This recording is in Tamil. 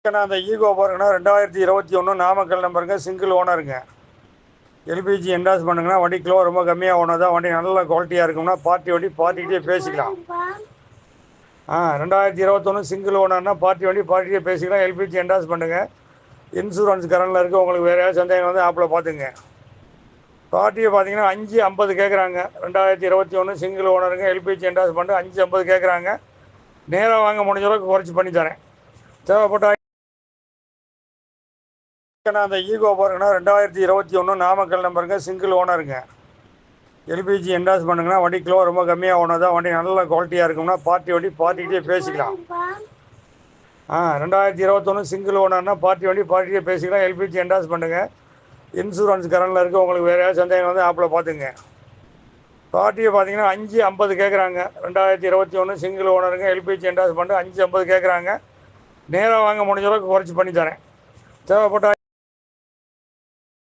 அந்த ஈகோ பாருங்கன்னா 2021 நாமக்கல் நம்பருங்க, சிங்கிள் ஓனருங்க. எல்பிஜி என்டாஸ் பண்ணுங்கன்னா வண்டி கிலோ ரொம்ப கம்மியாக ஓனர் தான். வண்டி நல்ல குவாலிட்டியாக இருக்கும்னா பார்ட்டி வண்டி பார்ட்டிகிட்டே பேசிக்கலாம். 2021 சிங்கிள் ஓனர்னா பார்ட்டி வண்டி பார்ட்டிகிட்டே பேசிக்கலாம். எல்பிஜி என்டாஸ் பண்ணுங்கள். இன்சூரன்ஸ் கரண்டில் இருக்குது. உங்களுக்கு வேறு ஏதாவது சந்தேகம் வந்து ஆப்பில் பார்த்துங்க. பார்ட்டியை பார்த்தீங்கன்னா 550 கேட்குறாங்க. 2021 சிங்கிள் ஓனருங்க, எல்பிஜி என்டாஸ் பண்ணிட்டு 550 கேட்குறாங்க. நேராக வாங்க முடிஞ்ச அளவுக்கு குறைச்சி பண்ணி தரேன். தேவைப்பட்ட அந்த ஈகோ பாருங்கன்னா 2021 நாமக்கல் நம்பருங்க, சிங்கிள் ஓனருங்க. எல்பிஜி என்டாஸ் பண்ணுங்கன்னா வண்டி கிலோ ரொம்ப கம்மியாக ஓனர் தான். வண்டி நல்ல குவாலிட்டியாக இருக்கும்னா பார்ட்டி வண்டி பார்ட்டிகிட்டே பேசிக்கலாம். 2021 சிங்கிள் ஓனர்னா பார்ட்டி வண்டி பார்ட்டிகிட்டே பேசிக்கலாம். எல்பிஜி என்டாஸ் பண்ணுங்கள். இன்சூரன்ஸ் கரண்டில் இருக்குது. உங்களுக்கு வேறு ஏதாவது சந்தேகம் வந்து ஆப்பில் பார்த்துங்க. பார்ட்டியை பார்த்தீங்கன்னா 550 கேட்குறாங்க. 2021 சிங்கிள் ஓனருங்க, எல்பிஜி என்டாஸ் பண்ணிட்டு 550 கேட்குறாங்க. நேராக வாங்க முடிஞ்ச அளவுக்கு குறைச்சி பண்ணி தரேன். தேவைப்பட்ட